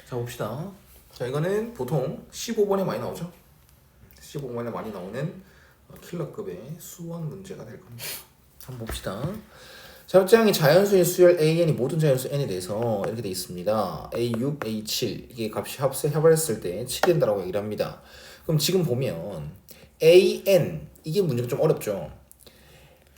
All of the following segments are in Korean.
자 봅시다. 자 이거는 보통 15번에 많이 나오죠. 15번에 많이 나오는 킬러급의 수원 문제가 될 겁니다. 한번 봅시다. 자, 첫째항이 자연수인 수열 AN이 모든 자연수 N에 대해서 이렇게 돼 있습니다. A6, A7 이게 값이 합했을 때 7이 된다라고 얘기를 합니다. 그럼 지금 보면 AN 이게 문제가 좀 어렵죠.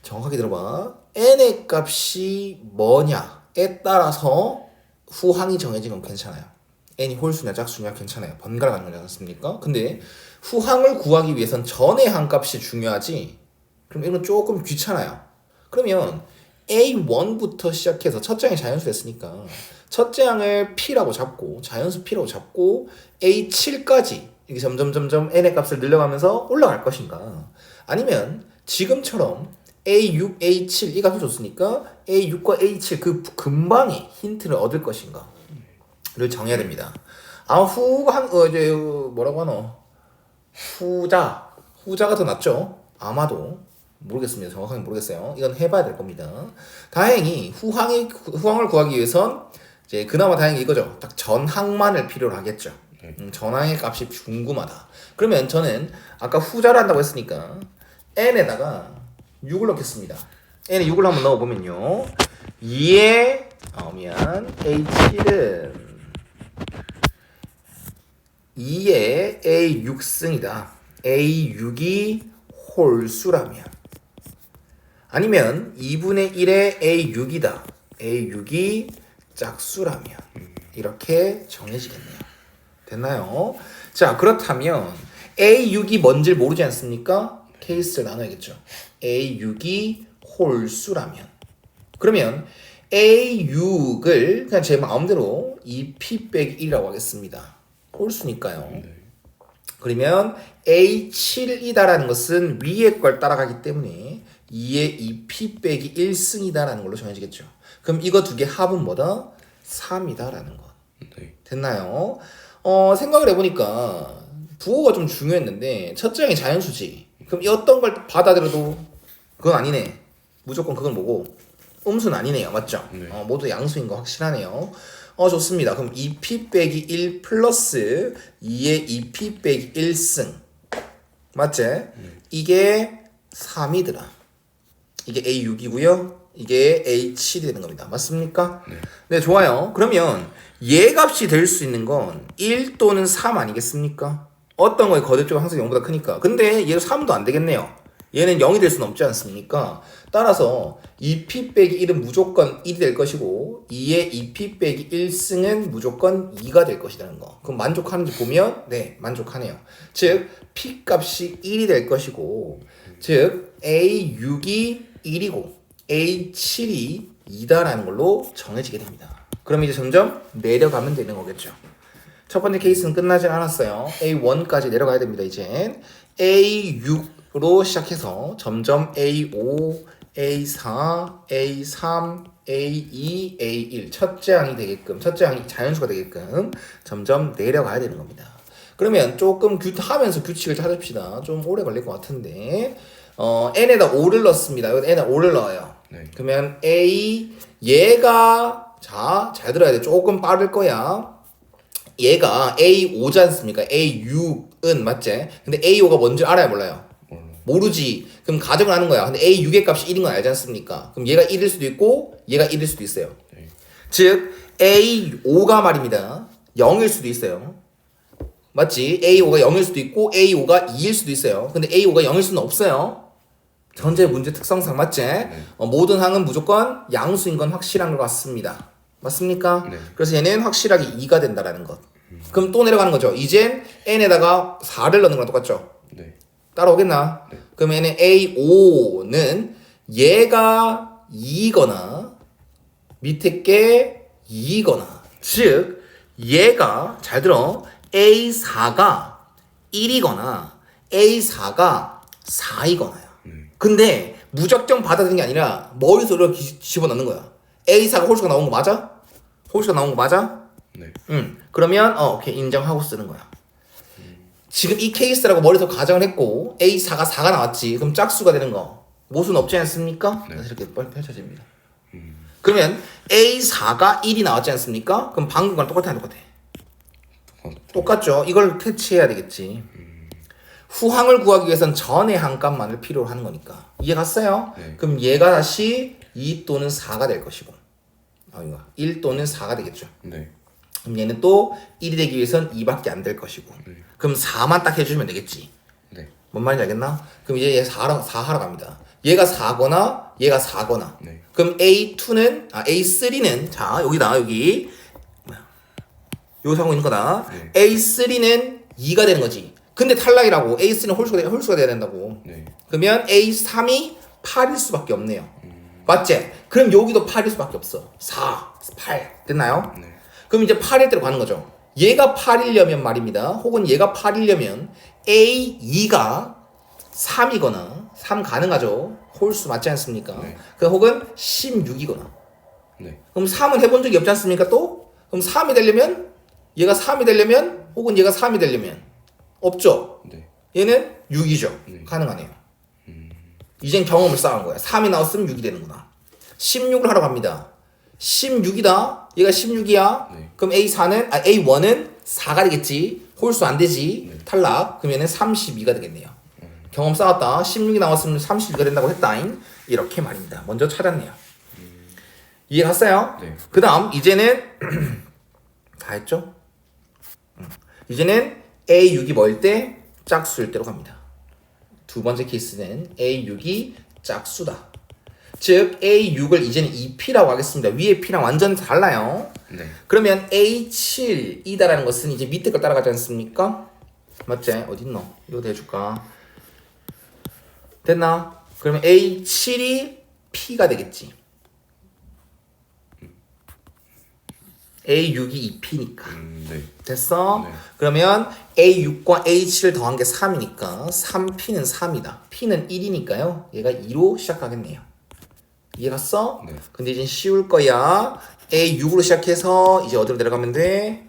정확하게 들어봐. N의 값이 뭐냐에 따라서 후항이 정해진 건 괜찮아요. N이 홀수냐 짝수냐 괜찮아요. 번갈아 가는 거지 않습니까? 근데 후항을 구하기 위해선 전의 한 값이 중요하지. 그럼 이건 조금 귀찮아요. 그러면 A1부터 시작해서 첫째 항이 자연수 됐으니까 첫째 항을 P라고 잡고 자연수 P라고 잡고 A7까지 이렇게 점점 N의 값을 늘려가면서 올라갈 것인가, 아니면 지금처럼 A6, A7 이 값을 줬으니까 A6과 A7 그 근방에 힌트를 얻을 것인가를 정해야 됩니다. 이제 뭐라고 하노? 후자가 더 낫죠. 아마도 모르겠습니다. 정확하게 모르겠어요. 이건 해봐야 될 겁니다. 다행히 후항을 구하기 위해선 이제 그나마 다행히 이거죠. 딱 전항만을 필요로 하겠죠. 전항의 값이 궁금하다. 그러면 저는 아까 후자를 한다고 했으니까 n에다가 6을 넣겠습니다. n에 6을 한번 넣어보면요. 2에 A7은 2에 A6승이다. A6이 홀수라면, 아니면 2분의 1에 A6이다. A6이 짝수라면 이렇게 정해지겠네요. 됐나요? 자, 그렇다면 A6이 뭔지를 모르지 않습니까? 케이스를 나눠야겠죠. A6이 홀수라면, 그러면 A6을 그냥 제 마음대로 2P 빼기 1이라고 하겠습니다. 홀수니까요. 그러면 A7이다라는 것은 위에 걸 따라가기 때문에 2의 2P 빼기 1승이다라는 걸로 정해지겠죠. 그럼 이거 두 개 합은 뭐다? 3이다라는 것. 됐나요? 생각을 해보니까 부호가 좀 중요했는데 첫째 항이 자연수지. 그럼 이 어떤 걸 받아들여도 그건 아니네. 무조건 그건 뭐고? 음수는 아니네요. 맞죠? 네. 모두 양수인 거 확실하네요. 좋습니다. 그럼 2P 빼기 1 플러스 2의 2P 빼기 1승. 맞지? 이게 3이더라. 이게 A6이고요. 이게 A7이 되는 겁니다. 맞습니까? 네, 좋아요. 그러면 얘 값이 될 수 있는 건 1 또는 3 아니겠습니까? 어떤 거에 거듭적으로 항상 0보다 크니까. 근데 얘도 3도 안 되겠네요. 얘는 0이 될 수는 없지 않습니까? 따라서 2P 빼기 1은 무조건 1이 될 것이고 2의 2P 빼기 1승은 무조건 2가 될 것이라는 거. 그럼 만족하는지 보면 네, 만족하네요. 즉 P 값이 1이 될 것이고, 즉 A6이 1이고 A7이 2다라는 걸로 정해지게 됩니다. 그럼 이제 점점 내려가면 되는 거겠죠. 첫 번째 케이스는 끝나지 않았어요. A1까지 내려가야 됩니다. 이제 A6로 시작해서 점점 A5, A4, A3, A2, A1 첫째 항이 되게끔, 첫째 항이 자연수가 되게끔 점점 내려가야 되는 겁니다. 그러면 조금 하면서 규칙을 찾읍시다. 좀 오래 걸릴 것 같은데 n에다 5를 넣습니다. 여기 n에 5를 넣어요. 네. 그러면 얘가 잘 들어야 돼. 조금 빠를 거야. 얘가 A5지 않습니까? A6은 맞지? 근데 A5가 뭔지 알아요, 몰라요? 모르지. 그럼 가정을 하는 거야. 근데 A6의 값이 1인 건 알지 않습니까? 그럼 얘가 1일 수도 있고 얘가 1일 수도 있어요. 네. 즉 A5가 말입니다 0일 수도 있어요. 맞지? A5가 0일 수도 있고 A5가 2일 수도 있어요. 근데 A5가 0일 수는 없어요. 현재 문제 특성상 맞지? 모든 항은 무조건 양수인 건 확실한 것 같습니다. 맞습니까? 네. 그래서 얘는 확실하게 2가 된다라는 것. 그럼 또 내려가는 거죠. 이젠 n에다가 4를 넣는 거랑 똑같죠? 네. 따라오겠나? 네. 그럼 얘는 A5는 얘가 2거나 밑에 게 2거나, 즉 얘가 잘 들어 A4가 1이거나 A4가 4이거나요. 근데 무작정 받아들이는 게 아니라 머릿속으로 집어넣는 거야. A4가 홀수가 나온 거 맞아? 홀수가 나온 거 맞아? 네. 그러면 오케이 인정하고 쓰는 거야. 지금 이 케이스라고 머릿속으로 가정을 했고 A4가 4가 나왔지. 그럼 짝수가 되는 거 모순 없지 않습니까? 네. 그래서 이렇게 빨리 펼쳐집니다. 그러면 A4가 1이 나왔지 않습니까? 그럼 방금 거랑 똑같아. 똑같죠. 이걸 캐치해야 되겠지. 후항을 구하기 위해선 전의 한 값만을 필요로 하는 거니까. 이해 갔어요? 네. 그럼 얘가 다시 2 또는 4가 될 것이고, 1 또는 4가 되겠죠. 네. 그럼 얘는 또 1이 되기 위해선 2밖에 안 될 것이고, 그럼 4만 딱 해주면 되겠지. 네. 뭔 말인지 알겠나? 그럼 이제 얘 4 하러 갑니다. 얘가 4거나 얘가 4거나. 네. 그럼 A3는 자 여기다 여기 요 상황 있는 거다. 네. A3는 2가 되는 거지. 근데 탈락이라고. A3는 홀수가 돼야 된다고. 네. 그러면 A3이 8일 수밖에 없네요. 맞지? 그럼 여기도 8일 수밖에 없어. 4, 8 됐나요? 네. 그럼 이제 8일 대로 가는 거죠. 얘가 8이려면 말입니다. 혹은 얘가 8이려면 A2가 3이거나 3 가능하죠. 홀수 맞지 않습니까? 네. 그 혹은 16이거나. 네. 그럼 3은 해본 적이 없지 않습니까? 또? 그럼 3이 되려면 얘가 3이 되려면 혹은 얘가 3이 되려면 없죠. 네. 얘는 6이죠. 네. 가능하네요. 이젠 경험을 쌓은 거야. 3이 나왔으면 6이 되는구나. 16을 하러 갑니다. 16이다. 얘가 16이야. 네. 그럼 A1은 4가 되겠지. 홀수 안 되지. 네. 탈락. 그러면 32가 되겠네요. 경험 쌓았다. 16이 나왔으면 32가 된다고 했다잉. 이렇게 말입니다. 먼저 찾았네요. 이해 갔어요? 네. 그 다음 이제는 다 했죠? 이제는 A6이 뭐일 때? 짝수일 때로 갑니다. 두 번째 케이스는 A6이 짝수다. 즉 A6을 이제는 2P라고 하겠습니다. 위에 P랑 완전 달라요. 네. 그러면 A7이다라는 것은 이제 밑에 걸 따라가지 않습니까? 맞지? 어딨노? 이거 대줄까? 됐나? 그러면 A7이 P가 되겠지. A6이 2P니까. 네. 됐어? 네. 그러면 A6과 A7을 더한 게 3이니까 3P는 3이다. P는 1이니까요. 얘가 2로 시작하겠네요. 이해 갔어? 네. 근데 이제 쉬울 거야. A6으로 시작해서 이제 어디로 내려가면 돼?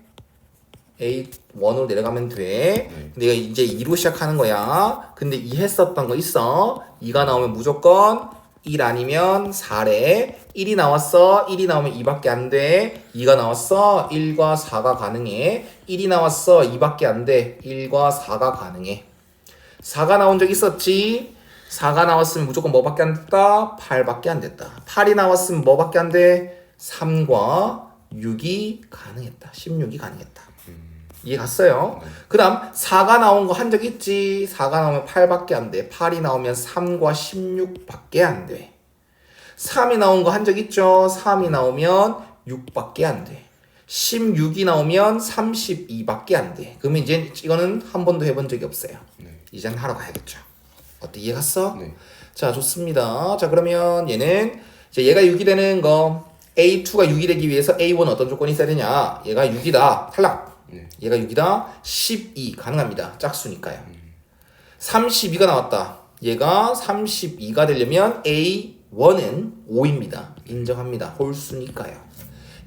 A1으로 내려가면 돼. 네. 근데 얘가 이제 2로 시작하는 거야. 근데 2 했었던 거 있어. 2가 나오면 무조건 1 아니면 4래. 1이 나왔어. 1이 나오면 2밖에 안 돼. 2가 나왔어. 1과 4가 가능해. 1이 나왔어. 2밖에 안 돼. 1과 4가 가능해. 4가 나온 적 있었지? 4가 나왔으면 무조건 뭐밖에 안 됐다? 8밖에 안 됐다. 8이 나왔으면 뭐밖에 안 돼? 3과 6이 가능했다. 16이 가능했다. 이해 갔어요? 네. 그 다음 4가 나온 거 한 적 있지? 4가 나오면 8밖에 안 돼. 8이 나오면 3과 16밖에 안 돼. 3이 나온 거 한 적 있죠? 3이 나오면 6밖에 안 돼. 16이 나오면 32밖에 안 돼. 그러면 이제 이거는 한 번도 해본 적이 없어요. 네. 이제는 하러 가야겠죠. 어때? 이해 갔어? 네. 자, 좋습니다. 자, 그러면 얘는 이제 얘가 6이 되는 거 A2가 6이 되기 위해서 A1은 어떤 조건이 있어야 되냐? 얘가 6이다. 탈락. 네. 얘가 6이다. 12 가능합니다. 짝수니까요. 32가 나왔다. 얘가 32가 되려면 A1은 5입니다. 인정합니다. 홀수니까요.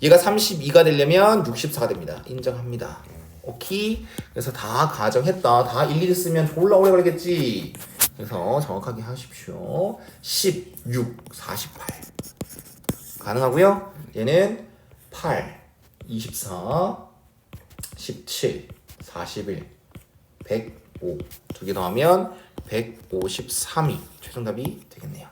얘가 32가 되려면 64가 됩니다. 인정합니다. 오케이. 그래서 다 가정했다. 다 일일이 쓰면 졸라 오래 걸리겠지. 그래서 정확하게 하십시오. 16, 48 가능하고요. 얘는 8, 24 17, 41, 105 두 개 더하면 153이 최종답이 되겠네요.